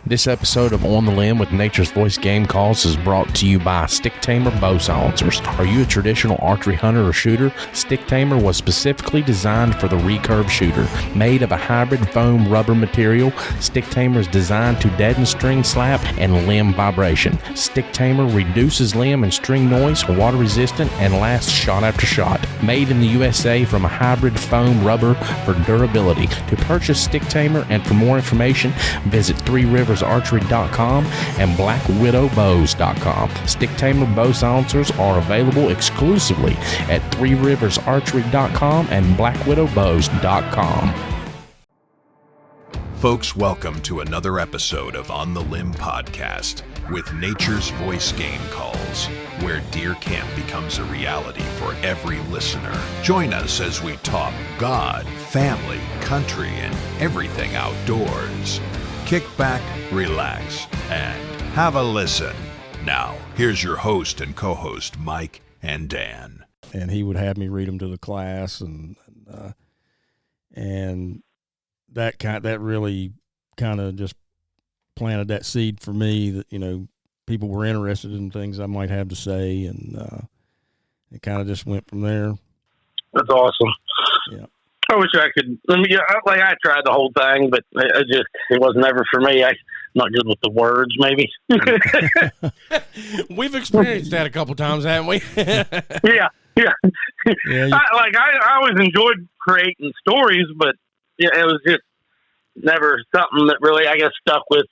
This episode of On the Limb with Nature's Voice Game Calls is brought to you by Stick Tamer Bow Silencers. Are you a traditional archery hunter or shooter? Stick Tamer was specifically designed for the recurve shooter. Made of a hybrid foam rubber material, Stick Tamer is designed to deaden string slap and limb vibration. Stick Tamer reduces limb and string noise, water resistant, and lasts shot after shot. Made in the USA from a hybrid foam rubber for durability. To purchase Stick Tamer and for more information, visit threeriversarchery.com and blackwidowbows.com. Stick Tamer bow silencers are available exclusively at threeriversarchery.com and blackwidowbows.com. Folks, welcome to another episode of On the Limb podcast with Nature's Voice Game Calls, where deer camp becomes a reality for every listener. Join us as we talk God, family, country, and everything outdoors. Kick back, relax, and have a listen. Now, here's your host and co-host, Mike and Dan. And he would have me read them to the class, and that really kind of just planted that seed for me that, you know, people were interested in things I might have to say, and it kind of just went from there. That's awesome. Yeah. I wish I could. I tried the whole thing, but it wasn't ever for me. I'm not good with the words, maybe. We've experienced that a couple times, haven't we? Yeah. I always enjoyed creating stories, but it was just never something that really, I guess, stuck with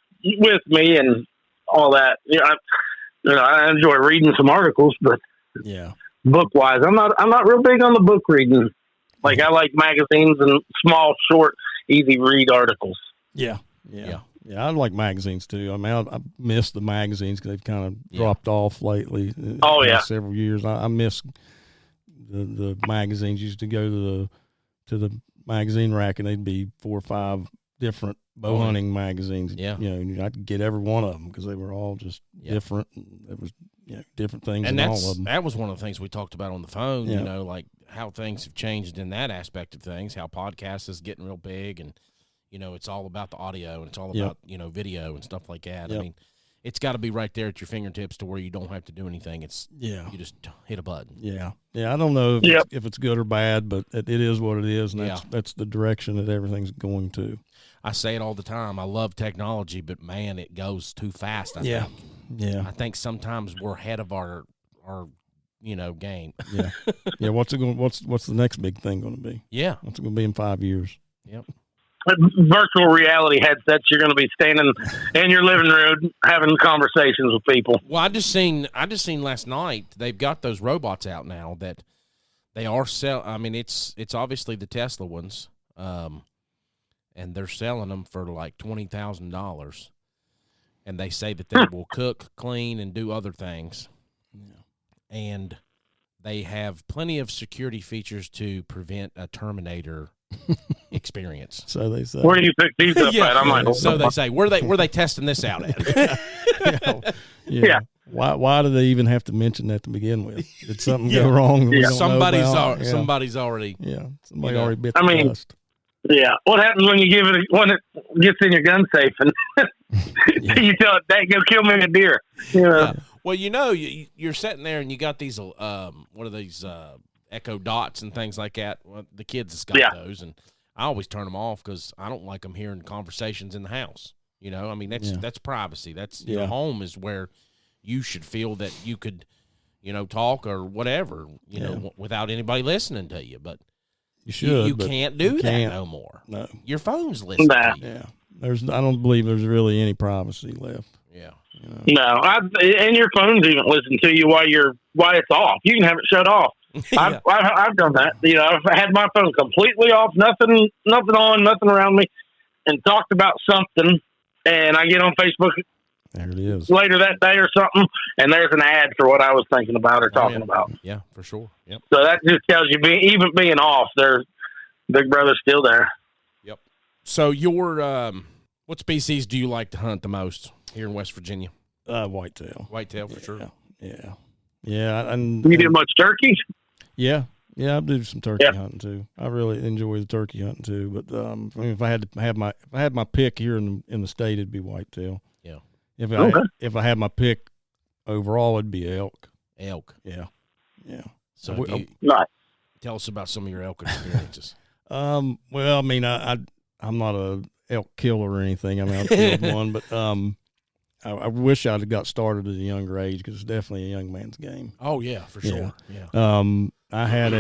me and all that. I enjoy reading some articles, but book wise, I'm not real big on the book reading. Like, I like magazines and small, short, easy read articles. Yeah. I like magazines too. I mean, I miss the magazines because they've kind of dropped off lately. Several years. I miss the magazines. Used to go to the magazine rack, and they'd be 4 or 5 different bow hunting magazines. Yeah, I could get every one of them because they were all just different. There was different things in all of them. That was one of the things we talked about on the phone. You know, like how things have changed in that aspect of things. How podcast is getting real big, and it's all about the audio, and it's all about video and stuff like that. I mean, it's got to be right there at your fingertips to where you don't have to do anything. It's you just hit a button. Yeah. I don't know if it's good or bad, but it is what it is, and that's the direction that everything's going to. I say it all the time. I love technology, but man, it goes too fast. I think. Yeah. I think sometimes we're ahead of our game. Yeah. What's the next big thing going to be? Yeah. What's it going to be in 5 years? Yep. Virtual reality headsets. You're going to be standing in your living room having conversations with people. Well, I just seen last night. They've got those robots out now that they are I mean, it's obviously the Tesla ones, and they're selling them for like $20,000. And they say that they will cook, clean, and do other things. Yeah. And they have plenty of security features to prevent a Terminator experience. So they say. Where do you pick these up at? I'm like, so they say, where they testing this out at? Yeah. Why do they even have to mention that to begin with? Did something go wrong? Somebody's already. Yeah. Somebody already bit the dust. Yeah. What happens when you give it when it gets in your gun safe and you tell it that go kill me a deer? Well, you're sitting there and you got these what are these Echo Dots and things like that. Well, the kids have got those, and I always turn them off because I don't like them hearing conversations in the house. I mean that's privacy. That's your home is where you should feel that you could, talk or whatever, without anybody listening to you, but. You should. You can't do that no more. No. Your phone's listening to you. Yeah. I don't believe there's really any privacy left. Yeah. No. And your phone's even listening to you while it's off. You can have it shut off. I've done that. I've had my phone completely off, nothing on, nothing around me, and talked about something, and I get on Facebook. There it is. Later that day or something, and there's an ad for what I was thinking about or talking about. Yeah, for sure. Yep. So that just tells you, even being off, Big Brother's still there. Yep. So what species do you like to hunt the most here in West Virginia? Whitetail. Whitetail for sure. Yeah. And you do much turkey? Yeah. Yeah, I do some turkey hunting too. I really enjoy the turkey hunting too. But I mean, if I had my pick here in the state, it'd be whitetail. Yeah. If I had my pick overall, it'd be elk. Elk. Yeah. Yeah. So tell us about some of your elk experiences. Well, I mean, I'm not a elk killer or anything. I mean, I've killed one, but I wish I'd have got started at a younger age because it's definitely a young man's game. Oh yeah, for sure. Yeah. I had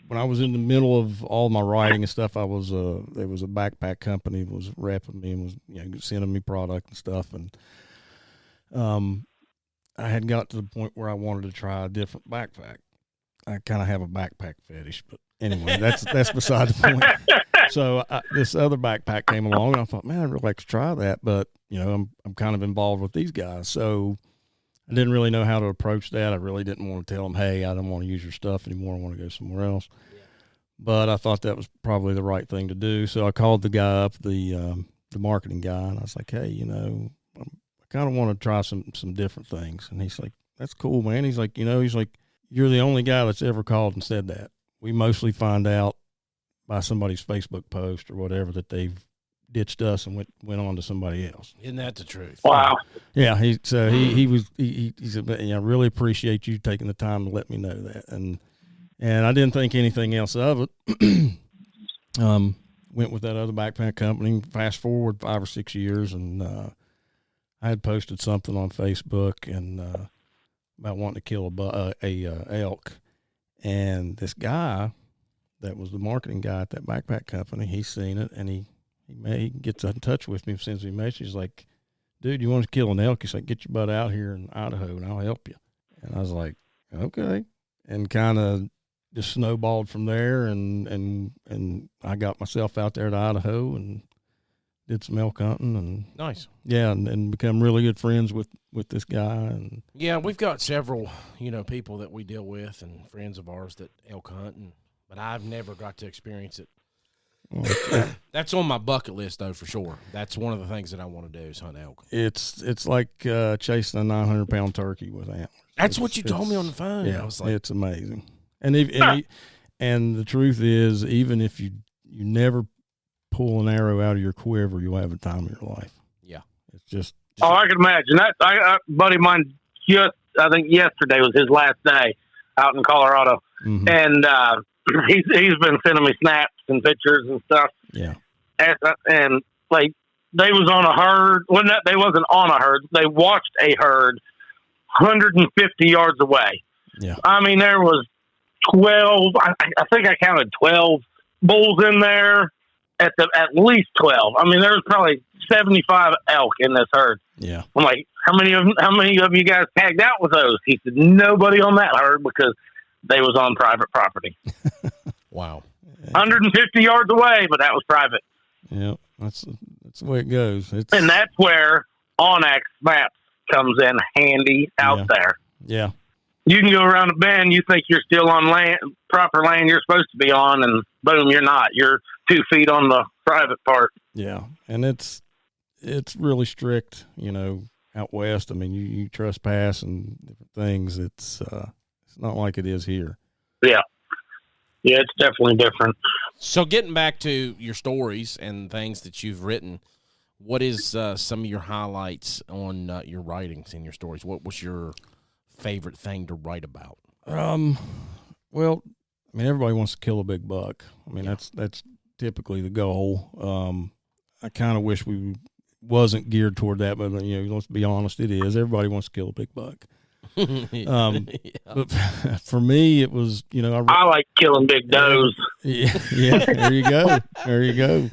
when I was in the middle of all my writing and stuff, there was a backpack company that was repping me and was sending me product and stuff, and I had got to the point where I wanted to try a different backpack. I kind of have a backpack fetish, but anyway, that's beside the point. So this other backpack came along, and I thought, man, I'd really like to try that, but I'm kind of involved with these guys, so I didn't really know how to approach that. I really didn't want to tell them, hey, I don't want to use your stuff anymore. I want to go somewhere else. Yeah. But I thought that was probably the right thing to do. So I called the guy up, the marketing guy, and I was like, hey, I kind of want to try some different things. And he's like, that's cool, man. He's like, you're the only guy that's ever called and said that. We mostly find out by somebody's Facebook post or whatever that they've ditched us and went on to somebody else. Isn't that the truth? Wow. Yeah. He said, I really appreciate you taking the time to let me know that. And I didn't think anything else of it. Went with that other backpack company, fast forward 5 or 6 years. And, I had posted something on Facebook and, about wanting to kill a elk. And this guy that was the marketing guy at that backpack company, he's seen it, and he gets in touch with me, sends me a message. He's like, dude, you want to kill an elk? He's like, get your butt out here in Idaho and I'll help you. And I was like, okay. And kind of just snowballed from there. And I got myself out there to Idaho and did some elk hunting and nice. Yeah. And become really good friends with this guy. And yeah, we've got several, people that we deal with and friends of ours that elk hunt, but I've never got to experience it. That's on my bucket list, though, for sure. That's one of the things that I want to do is hunt elk. It's like chasing a 900-pound turkey with antlers. That's what you told me on the phone. Yeah, I was like, it's amazing. And and the truth is, even if you never pull an arrow out of your quiver, you'll have a time of your life. Yeah, it's just. Oh, I can imagine that. A buddy of mine I think yesterday was his last day out in Colorado, and he's been sending me snaps and pictures and stuff. Yeah, and like they was on a herd. Well, they wasn't on a herd. They watched a herd 150 yards away. Yeah, I mean there was 12. I think I counted 12 bulls in there. At least 12. I mean, there was probably 75 elk in this herd. Yeah. I'm like, how many of you guys tagged out with those? He said, nobody on that herd because they was on private property. Wow. 150 yards away, but that was private. Yeah, that's the way it goes. And that's where Onyx Maps comes in handy out there. Yeah. You can go around a bend, you think you're still on proper land you're supposed to be on, and boom, you're not. You're 2 feet on the private part. Yeah, and it's really strict, out west. I mean, you trespass and different things. It's not like it is here. Yeah. Yeah, it's definitely different. So getting back to your stories and things that you've written, what is some of your highlights on your writings and your stories? What was your favorite thing to write about? Well, I mean, everybody wants to kill a big buck. I mean, that's typically the goal. I kind of wish we wasn't geared toward that, but let's be honest, it is. Everybody wants to kill a big buck. But for me, it was, I like killing big does. Yeah. There you go.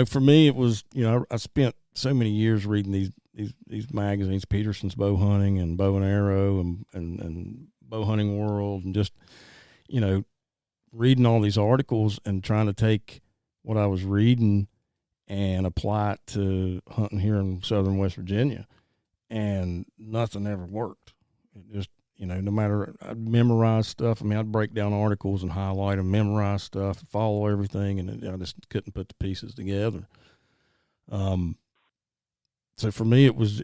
For me, it was, I spent so many years reading these magazines, Peterson's Bow Hunting and Bow and Arrow and Bow Hunting World, and just, reading all these articles and trying to take what I was reading and apply it to hunting here in southern West Virginia. And nothing ever worked. It just, no matter, I'd memorize stuff. I mean, I'd break down articles and highlight and memorize stuff, follow everything, and I just couldn't put the pieces together. So for me, it was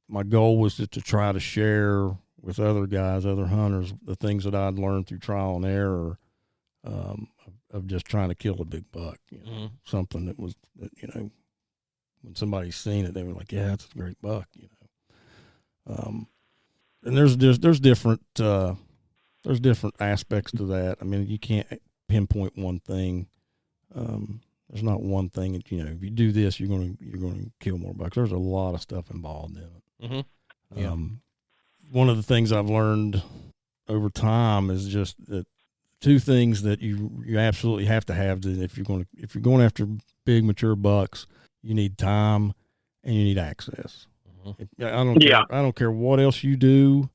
my goal was to try to share with other guys, other hunters, the things that I'd learned through trial and error of just trying to kill a big buck. Something that was, when somebody's seen it, they were like, "Yeah, that's a great buck." And there's different aspects to that. I mean, you can't pinpoint one thing. There's not one thing that, if you do this, you're going to kill more bucks. There's a lot of stuff involved in it. Yeah. One of the things I've learned over time is just that two things that you absolutely have to have that if you're going after big mature bucks, you need time and you need access. I don't care what else you do.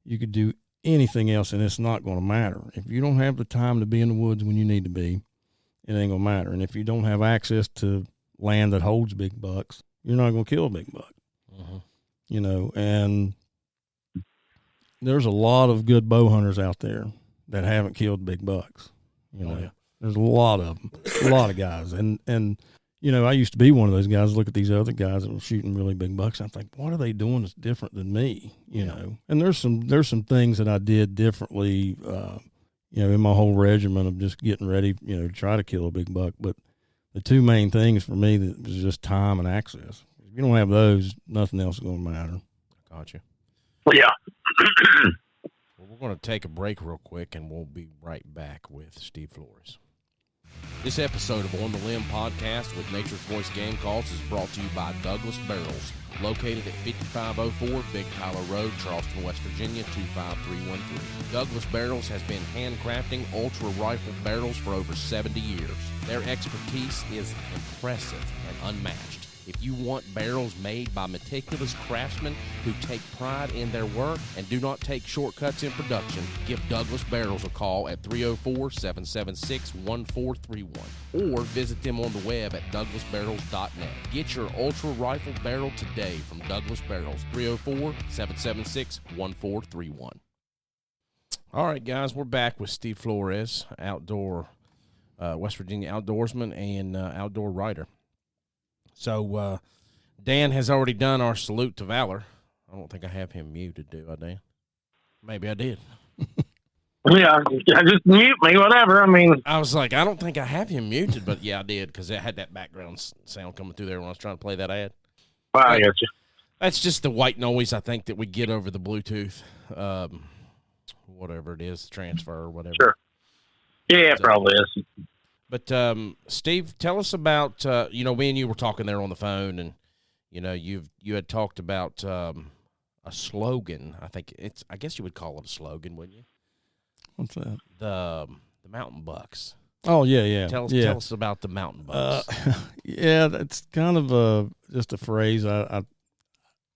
You could do anything else and it's not going to matter. If you don't have the time to be in the woods when you need to be, it ain't going to matter. And if you don't have access to land that holds big bucks, you're not going to kill a big buck. And there's a lot of good bow hunters out there that haven't killed big bucks. There's a lot of them, a lot of guys. And I used to be one of those guys, look at these other guys that were shooting really big bucks. And I think, what are they doing that's different than me? And there's some things that I did differently, in my whole regimen of just getting ready, to try to kill a big buck. But the two main things for me that was just time and access. If you don't have those, nothing else is going to matter. Gotcha. Yeah. Well, we're going to take a break real quick, and we'll be right back with Steve Flores. This episode of On the Limb podcast with Nature's Voice Game Calls is brought to you by Douglas Barrels, located at 5504 Big Tyler Road, Charleston, West Virginia, 25313. Douglas Barrels has been handcrafting ultra rifle barrels for over 70 years. Their expertise is impressive and unmatched. If you want barrels made by meticulous craftsmen who take pride in their work and do not take shortcuts in production, give Douglas Barrels a call at 304-776-1431 or visit them on the web at douglasbarrels.net. Get your ultra rifle barrel today from Douglas Barrels, 304-776-1431. All right, guys, we're back with Steve Flores, outdoor West Virginia outdoorsman and outdoor writer. So, Dan has already done our salute to valor. I don't think I have him muted, do I, Dan? Maybe I did. Yeah, just mute me, whatever. I mean, I was like, I don't think I have him muted, but yeah, I did because it had that background sound coming through there when I was trying to play that ad. I got you. That's just the white noise I think that we get over the Bluetooth, whatever it is, transfer or whatever. Sure. Yeah, it probably is. But, Steve, tell us about, me and you were talking there on the phone, and, you had talked about a slogan. I guess you would call it a slogan, wouldn't you? What's that? The mountain bucks. Oh, yeah. Tell us about the mountain bucks. Yeah, that's kind of just a phrase. I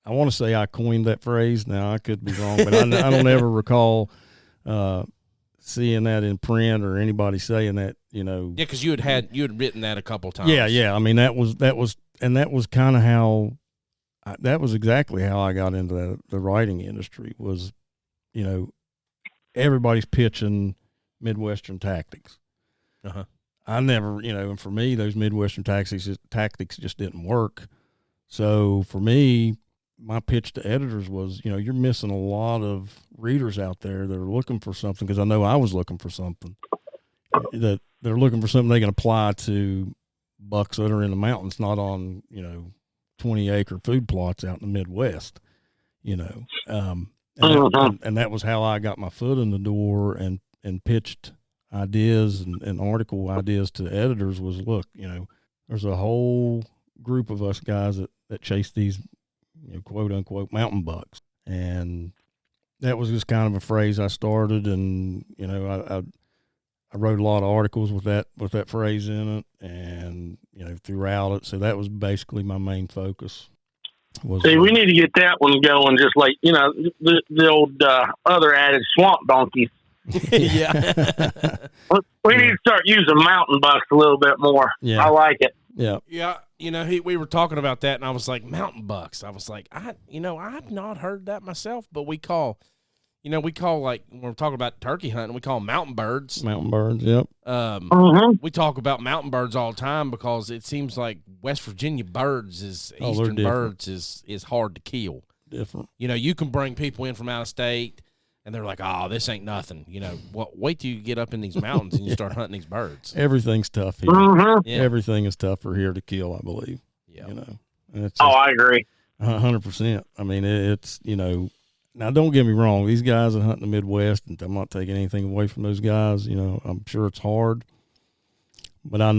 want to say I coined that phrase. Now, I could be wrong, but I don't ever recall seeing that in print or anybody saying that, Yeah, because you had written that a couple times. Yeah. I mean, that was kind of how, that was exactly how I got into the writing industry was, everybody's pitching Midwestern tactics. Uh-huh. I never, and for me, those Midwestern tactics just didn't work. So for me, my pitch to editors was, you're missing a lot of readers out there that are looking for something, because I know I was looking for something, that they're looking for something they can apply to bucks that are in the mountains, not on, 20-acre food plots out in the Midwest, and that was how I got my foot in the door and pitched ideas and article ideas to editors was, look, there's a whole group of us guys that chase these, quote unquote mountain bucks. And that was just kind of a phrase I started. And, I wrote a lot of articles with that phrase in it and, throughout it. So that was basically my main focus. See, we need to get that one going, just like, the old other adage, swamp donkeys. Yeah. We need to start using mountain bucks a little bit more. Yeah. I like it. Yeah. Yeah. We were talking about that, and I was like, mountain bucks. I was like, I've not heard that myself, but we call, like, when we're talking about turkey hunting, we call them mountain birds. Mountain birds, yep. We talk about mountain birds all the time because it seems like West Virginia birds eastern birds is hard to kill. different. You know, you can bring people in from out of state, and they're like, "Oh, this ain't nothing." You know, wait till you get up in these mountains and you start hunting these birds. Everything's tough here. Mm-hmm. Yeah. Everything is tougher here to kill, I believe. Yeah. You know. And it's I agree. 100%. I mean, it's, you know, now don't get me wrong. These guys that hunt in the Midwest, and I'm not taking anything away from those guys. You know, I'm sure it's hard, but I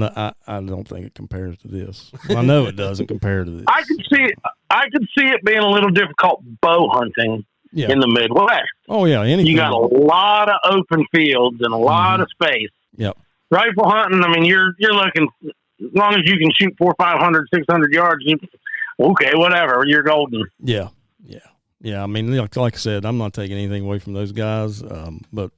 don't think it compares to this. Well, I know it doesn't compare to this. I could see it being a little difficult bow hunting in the Midwest. Oh yeah, anything. You got a lot of open fields and a lot of space. Yep. Rifle hunting, I mean, you're looking, as long as you can shoot 400, 500, 600 yards, okay, whatever, you're golden. Yeah. I mean, like I said, I'm not taking anything away from those guys, but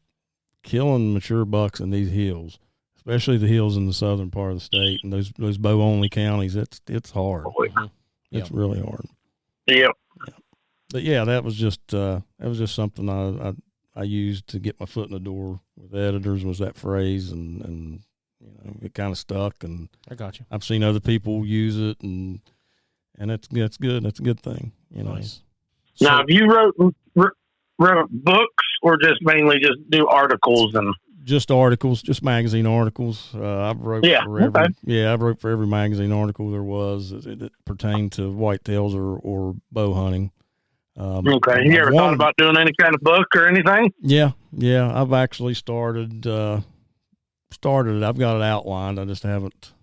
killing mature bucks in these hills, especially the hills in the southern part of the state and those bow only counties, it's hard. It's really hard. Yep. Yeah. But yeah, that was just something I used to get my foot in the door with editors, was that phrase, and you know, it kind of stuck, and I got you. I've seen other people use it, and it's good. That's a good thing. You know. Nice. Now, have you wrote books, or just mainly just do articles and just articles, just magazine articles? I've wrote for every magazine article there was that pertained to whitetails or bow hunting. Okay. You ever thought about doing any kind of book or anything? Yeah. I've actually started it. I've got it outlined. I just haven't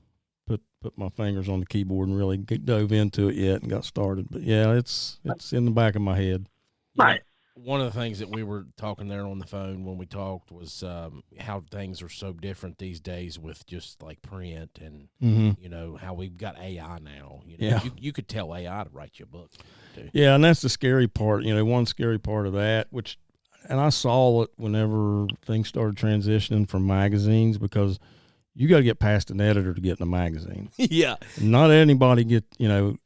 put my fingers on the keyboard and really dove into it yet and got started. But yeah, it's in the back of my head. Right. One of the things that we were talking there on the phone when we talked was how things are so different these days with just like print and, you know, how we've got AI now. You know, you could tell AI to write you a book, too. Yeah, and that's the scary part. You know, one scary part of that, and I saw it whenever things started transitioning from magazines, because you got to get past an editor to get in a magazine. Yeah. Not anybody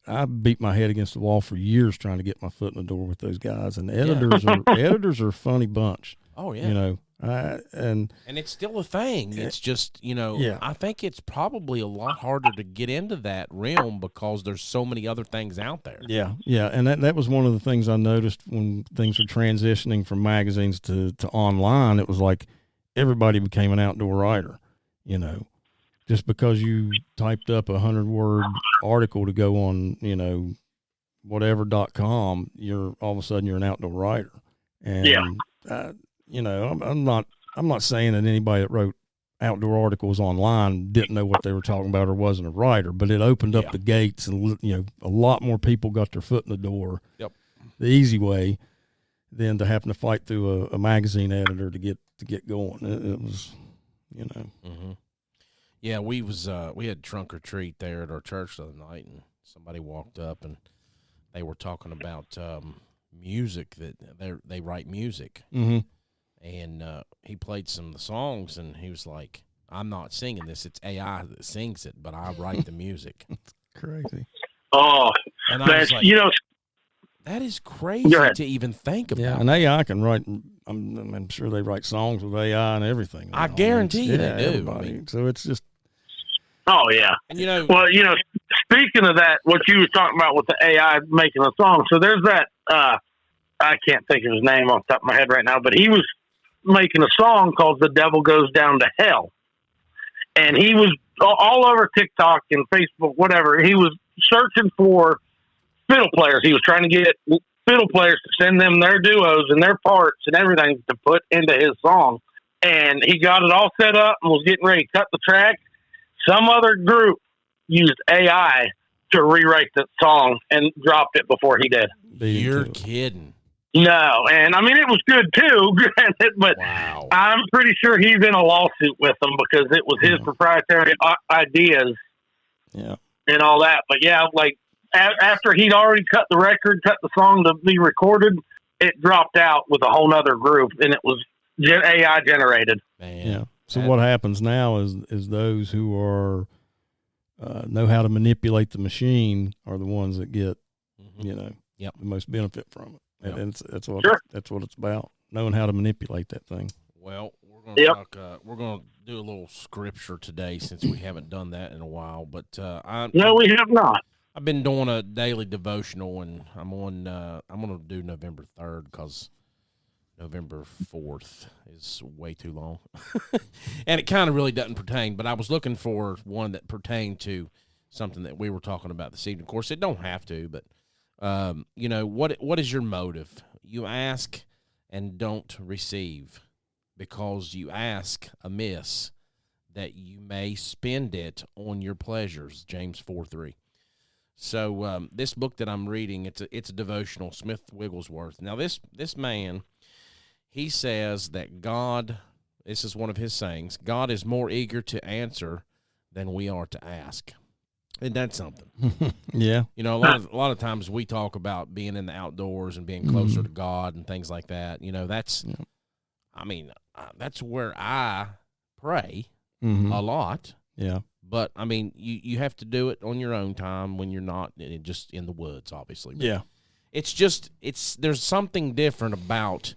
I beat my head against the wall for years trying to get my foot in the door with those guys, and editors are a funny bunch. Oh yeah. You know, and it's still a thing. It's just, you know, I think it's probably a lot harder to get into that realm because there's so many other things out there. Yeah. And that was one of the things I noticed when things were transitioning from magazines to online. It was like everybody became an outdoor writer. You know, just because you typed up 100-word article to go on, you know, whatever.com, you're all of a sudden you're an outdoor writer. And, you know, I'm not saying that anybody that wrote outdoor articles online didn't know what they were talking about or wasn't a writer, but it opened up the gates, and, you know, a lot more people got their foot in the door the easy way than to having to fight through a magazine editor to get going. It was, you know. Yeah, we had trunk or treat there at our church the other night, and somebody walked up and they were talking about music, that they write music, and he played some of the songs, and he was like, "I'm not singing this; it's AI that sings it, but I write the music." It's crazy. Oh, and I was like, you know, that is crazy to even think about. Yeah, and AI can write. I'm sure they write songs with AI and everything. I guarantee you they do. I mean, so it's just. Oh yeah. And you know. Well, you know, speaking of that, what you were talking about with the AI making a song. So there's that. I can't think of his name off the top of my head right now, but he was making a song called "The Devil Goes Down to Hell," and he was all over TikTok and Facebook, whatever. He was searching for fiddle players. He was trying to get fiddle players to send them their duos and their parts and everything to put into his song. And he got it all set up and was getting ready to cut the track. Some other group used AI to rewrite the song and dropped it before he did. You're kidding. No, and I mean, it was good too, granted, but wow. I'm pretty sure he's in a lawsuit with them because it was his proprietary ideas and all that. But yeah, like after he'd already cut the record, cut the song to be recorded, it dropped out with a whole nother group, and it was AI generated. Man. Yeah. So what happens now is those who are know how to manipulate the machine are the ones that get you know the most benefit from it, and that's what it's about, knowing how to manipulate that thing. Well, we're going to talk. We're going to do a little scripture today since we haven't done that in a while. But no, we have not. I've been doing a daily devotional, and I'm going to do November 3rd because November 4th is way too long. And it kind of really doesn't pertain, but I was looking for one that pertained to something that we were talking about this evening. Of course, it don't have to, but, what is your motive? You ask and don't receive because you ask amiss that you may spend it on your pleasures, James 4:3. So this book that I'm reading, it's a devotional, Smith Wigglesworth. Now, this man, he says that God, this is one of his sayings, God is more eager to answer than we are to ask. Isn't that something? Yeah. You know, a lot of times we talk about being in the outdoors and being closer to God and things like that. You know, that's where I pray a lot. Yeah. But, I mean, you have to do it on your own time when you're not just in the woods, obviously. But yeah. There's something different about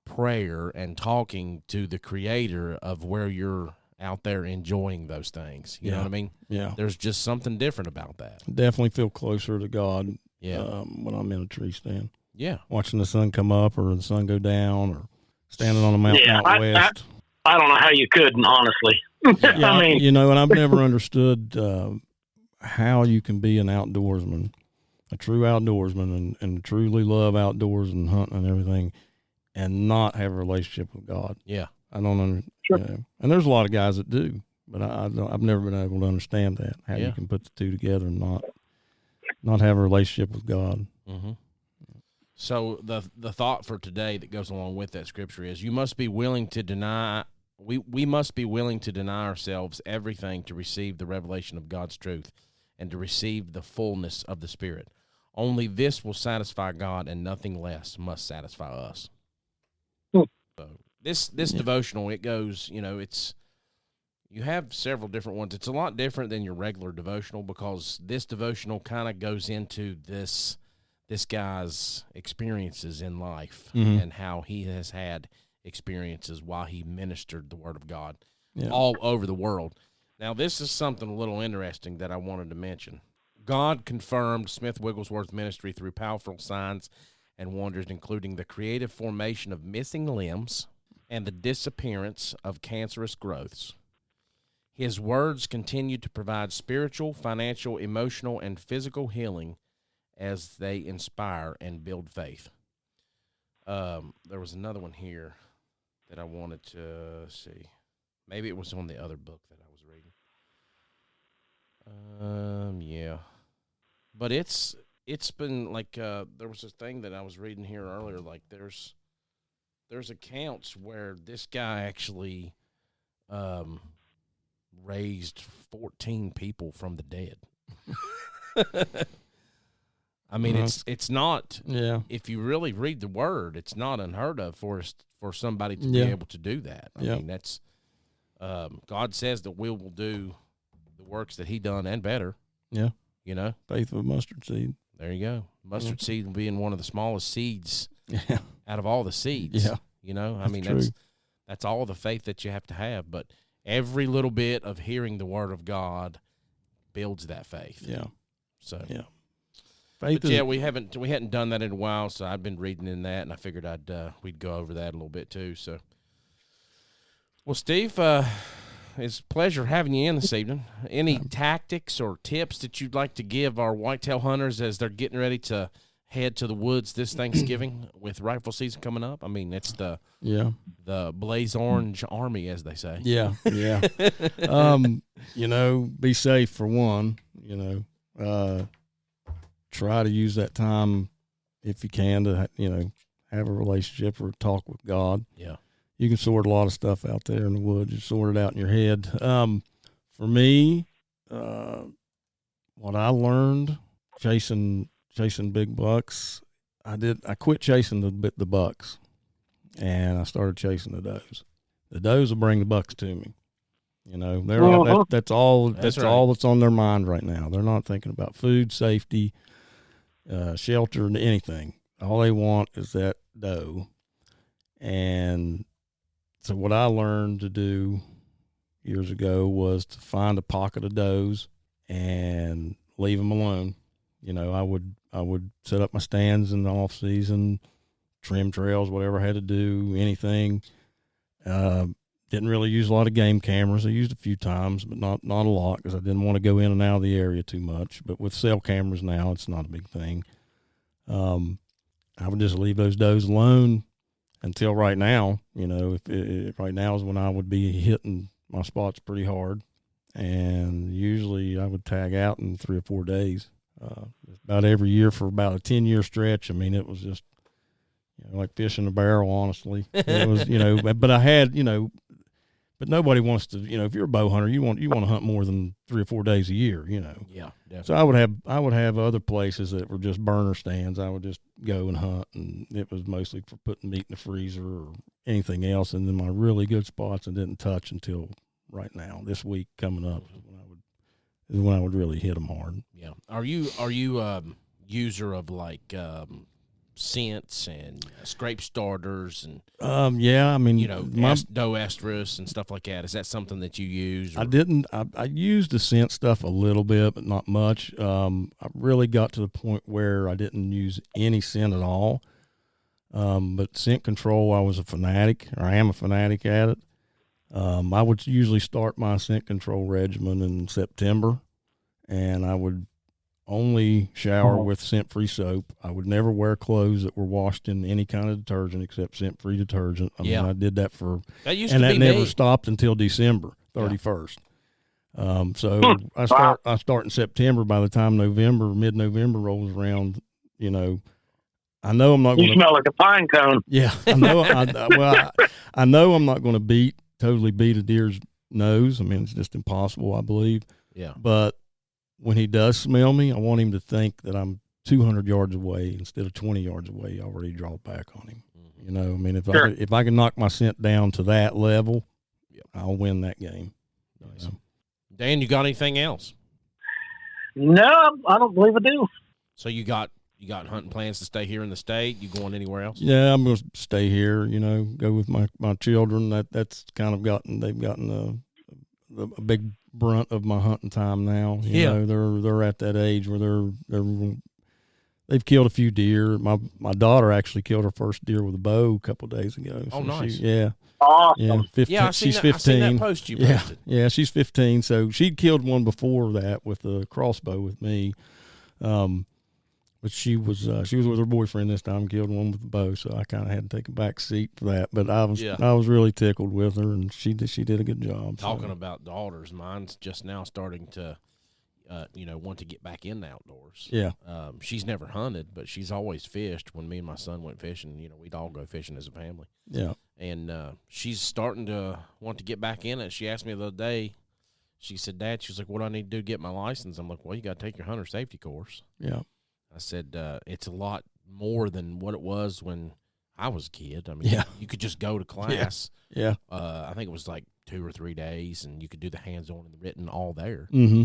prayer and talking to the Creator of where you're out there enjoying those things. You know what I mean? Yeah. There's just something different about that. Definitely feel closer to God. Yeah. When I'm in a tree stand. Yeah. Watching the sun come up or the sun go down or standing on a mountain out west. I don't know how you couldn't, honestly. Yeah, I mean, and I've never understood how you can be an outdoorsman, a true outdoorsman, and truly love outdoors and hunting and everything, and not have a relationship with God. Yeah. I don't understand. Sure. And there's a lot of guys that do, but I've never been able to understand that, how you can put the two together and not have a relationship with God. Mm-hmm. So the thought for today that goes along with that scripture is you must be willing to deny. We must be willing to deny ourselves everything to receive the revelation of God's truth and to receive the fullness of the Spirit. Only this will satisfy God, and nothing less must satisfy us. So this devotional, it goes, you have several different ones. It's a lot different than your regular devotional because this devotional kind of goes into this guy's experiences in life and how he has had experiences while he ministered the Word of God all over the world. Now, this is something a little interesting that I wanted to mention. God confirmed Smith Wigglesworth's ministry through powerful signs and wonders, including the creative formation of missing limbs and the disappearance of cancerous growths. His words continue to provide spiritual, financial, emotional, and physical healing as they inspire and build faith. There was another one here that I wanted to see. Maybe it was on the other book that I was reading. Yeah. But it's been like, there was this thing that I was reading here earlier, like there's accounts where this guy actually raised 14 people from the dead. I mean, it's not. Yeah. If you really read the Word, it's not unheard of for somebody to be able to do that. I mean, that's God says that we will do the works that He done and better. Yeah. Faith of a mustard seed. There you go. Mustard seed being one of the smallest seeds out of all the seeds. Yeah. I mean, that's all the faith that you have to have. But every little bit of hearing the Word of God builds that faith. Yeah. So yeah. But we hadn't done that in a while, so I've been reading in that, and I figured we'd go over that a little bit too. So, well, Steve, it's a pleasure having you in this evening. Any tactics or tips that you'd like to give our whitetail hunters as they're getting ready to head to the woods this Thanksgiving with rifle season coming up? I mean, it's the Blaze Orange Army, as they say. Yeah, yeah. Be safe for one. Try to use that time if you can to, have a relationship or talk with God. Yeah. You can sort a lot of stuff out there in the woods. You sort it out in your head. For me, what I learned chasing big bucks, I quit chasing the bucks and I started chasing the does. The does will bring the bucks to me. That's all that's on their mind right now. They're not thinking about food, safety, shelter, and anything. All they want is that doe. And so what I learned to do years ago was to find a pocket of does and leave them alone. I would set up my stands in the off season, trim trails, whatever I had to do, anything. Didn't really use a lot of game cameras. I used a few times, but not a lot because I didn't want to go in and out of the area too much. But with cell cameras now, it's not a big thing. I would just leave those does alone until right now. Right now is when I would be hitting my spots pretty hard, and usually I would tag out in 3 or 4 days. About every year for about a 10-year stretch. I mean, it was just like fishing a barrel. Honestly, it was But I had but nobody wants to. If you're a bow hunter, you want to hunt more than 3 or 4 days a year. Yeah, definitely. So I would have other places that were just burner stands. I would just go and hunt, and it was mostly for putting meat in the freezer or anything else. And then my really good spots I didn't touch until right now. This week coming up is when I would really hit them hard. Yeah. Are you user of like scents and scrape starters and yeah, I mean, doe estrus and stuff like that? Is that something that you use? Or? I used the scent stuff a little bit, but not much. I really got to the point where I didn't use any scent at all. But scent control, I am a fanatic at it. I would usually start my scent control regimen in September, and I would only shower with scent-free soap. I would never wear clothes that were washed in any kind of detergent except scent-free detergent. I mean, I did that that never stopped until December 31st. So I start in September. By the time mid-November rolls around, I know I'm not going to. You smell like a pine cone. Yeah, I know. I know I'm not going to totally beat a deer's nose. I mean, it's just impossible, I believe. Yeah. But when he does smell me, I want him to think that I'm 200 yards away instead of 20 yards away. I already draw back on him. Mm-hmm. I mean, if I can knock my scent down to that level, I'll win that game. Nice. Dan, you got anything else? No, I don't believe I do. So you got hunting plans to stay here in the state? You going anywhere else? Yeah, I'm going to stay here. Go with my children. That's kind of they've gotten a big brunt of my hunting time now. They're at that age where they've killed a few deer. My daughter actually killed her first deer with a bow a couple of days ago. Oh, nice. Awesome. Yeah, she's 15. I've seen that post you posted. Yeah, she's 15. So she'd killed one before that with a crossbow with me. But she was with her boyfriend this time, killed one with a bow, so I kind of had to take a back seat for that. But I was really tickled with her, and she did a good job. Talking about daughters, mine's just now starting to, want to get back in the outdoors. Yeah. She's never hunted, but she's always fished. When me and my son went fishing, we'd all go fishing as a family. Yeah. And she's starting to want to get back in it. She asked me the other day. She said, "Dad," she was like, "what do I need to do to get my license?" I'm like, "Well, you got to take your hunter safety course." Yeah. I said, it's a lot more than what it was when I was a kid. I mean, you could just go to class. Yeah. I think it was like 2 or 3 days, and you could do the hands-on and the written all there. Mm-hmm.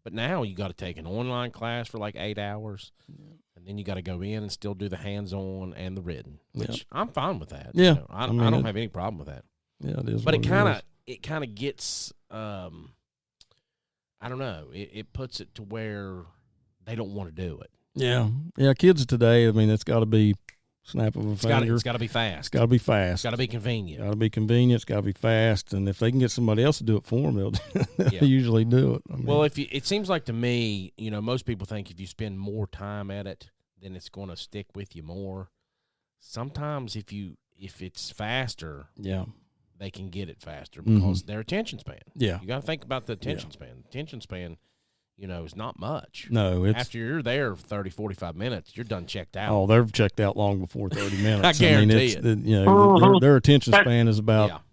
But now you got to take an online class for like 8 hours, and then you got to go in and still do the hands-on and the written, which I'm fine with that. Yeah. I don't have any problem with that. Yeah, it is. But it kind of gets, I don't know, it puts it to where they don't want to do it. Yeah. Kids today, I mean, it's got to be snap of a finger. It's got to be fast. It's got to be fast. It's got to be convenient. Got to be convenient. It's got to be fast. And if they can get somebody else to do it for them, they'll usually do it. I mean, well, it seems like to me, most people think if you spend more time at it, then it's going to stick with you more. Sometimes if it's faster, they can get it faster because their attention span. Yeah. You got to think about the attention span. Attention span, is not much. No, after you're there 30, 45 minutes, you're done checked out. Oh, they're checked out long before 30 minutes. I guarantee it. Their attention span is about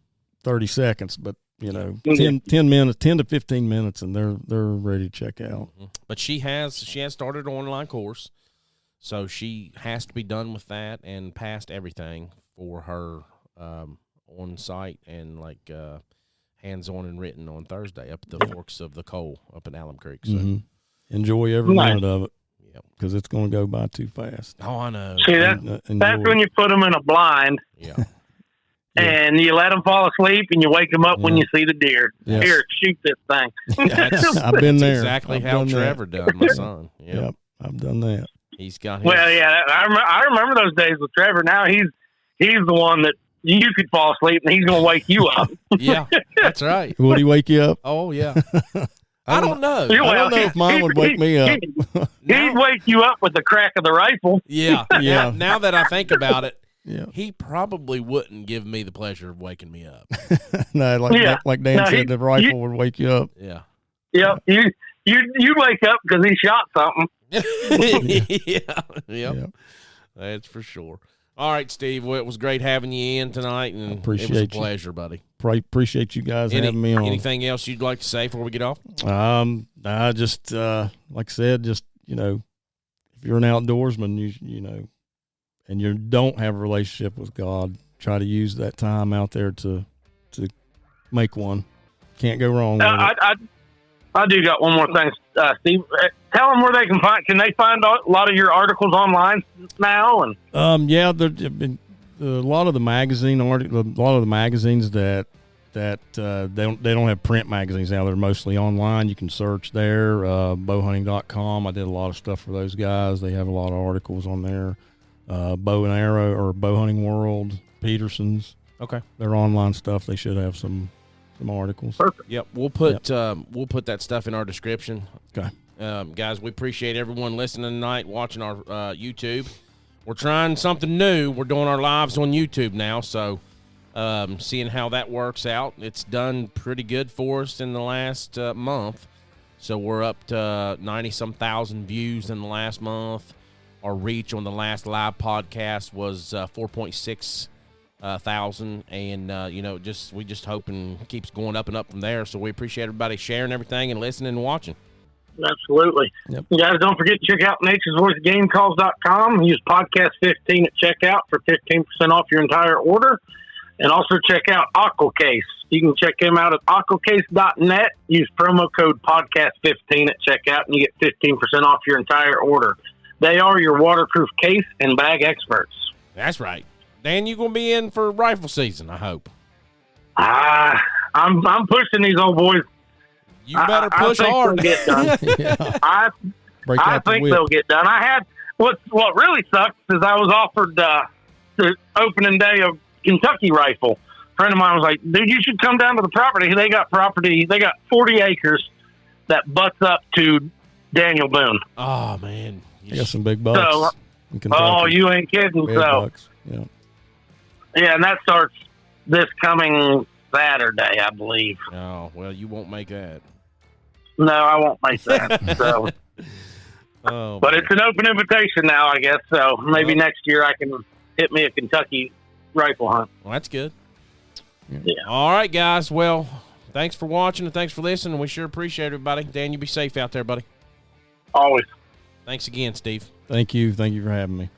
30 seconds, but 10 minutes, 10 to 15 minutes, and they're ready to check out. Mm-hmm. But she has started an online course, so she has to be done with that and passed everything for her on site and hands-on and written on Thursday up at the Forks of the Coal up in Alum Creek. So enjoy every minute of it, because it's going to go by too fast. Oh, I know. See, that's when you put them in a blind, and you let them fall asleep, and you wake them up when you see the deer. Here, shoot this thing. I've been there. Exactly how Trevor done, my son. Yep. I've done that. He's got his... Well, yeah, I remember those days with Trevor. Now he's the one that you could fall asleep and he's going to wake you up. Yeah, that's right. Would he wake you up? Oh, yeah. I don't know. I don't know if mine would wake me up. He'd wake you up with the crack of the rifle. Yeah, yeah. Now that I think about it, yeah, he probably wouldn't give me the pleasure of waking me up. No, like Dan said, the rifle would wake you up. Yeah. Yeah, you wake up because he shot something. Yeah. That's for sure. All right, Steve. Well, it was great having you in tonight, and it was a pleasure, buddy. Appreciate you guys having me on. Anything else you'd like to say before we get off? I just like I said, just if you're an outdoorsman, you know, and you don't have a relationship with God, try to use that time out there to make one. Can't go wrong with it. I do got one more thing, Steve. Tell them where they can find. Can they find a lot of your articles online now? And yeah, a lot of the magazines that they don't have print magazines now. They're mostly online. You can search there. Bowhunting.com. I did a lot of stuff for those guys. They have a lot of articles on there. Bow and Arrow or Bow Hunting World, Peterson's. Okay, their online stuff. They should have some articles. Perfect. Yep, we'll put that stuff in our description. Okay, guys, we appreciate everyone listening tonight, watching our YouTube. We're trying something new. We're doing our lives on YouTube now, so seeing how that works out. It's done pretty good for us in the last month. So we're up to 90-some thousand views in the last month. Our reach on the last live podcast was 4.6 thousand, and we just hope and keeps going up and up from there. So we appreciate everybody sharing everything and listening and watching. Absolutely. Yep. You guys, don't forget to check out naturesvoicegamecalls.com. Use podcast 15 at checkout for 15% off your entire order, and also check out Aquacase. You can check him out at aquacase.net. Use promo code podcast 15 at checkout, and you get 15% off your entire order. They are your waterproof case and bag experts. That's right. Dan, you gonna be in for rifle season, I hope. I'm pushing these old boys. You better push hard. Get done. Yeah. I think they'll get done. I had what really sucks is I was offered the opening day of Kentucky rifle. A friend of mine was like, "Dude, you should come down to the property. They got 40 acres that butts up to Daniel Boone." Oh man, you got some big bucks. So, you ain't kidding. Big so. Bucks. Yeah. Yeah, and that starts this coming Saturday, I believe. Oh, well, you won't make that. No, I won't make that. So, but it's an open invitation now, I guess. So maybe next year I can hit me a Kentucky rifle hunt. Well, that's good. Yeah. All right, guys. Well, thanks for watching and thanks for listening. We sure appreciate everybody. Dan, you be safe out there, buddy. Always. Thanks again, Steve. Thank you. Thank you for having me.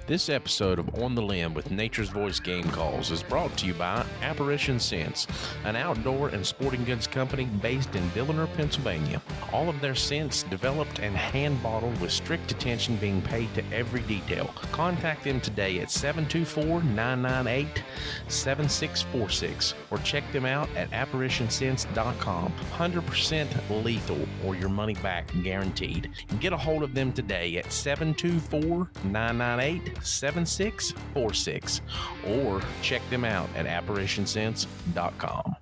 This episode of On the Limb with Nature's Voice Game Calls is brought to you by Apparition Scents, an outdoor and sporting goods company based in Dilliner, Pennsylvania. All of their scents developed and hand bottled with strict attention being paid to every detail. Contact them today at 724-998-7646 or check them out at apparitionscents.com. 100% lethal or your money back guaranteed. Get a hold of them today at 724-998-7646 or check them out at apparitionscents.com.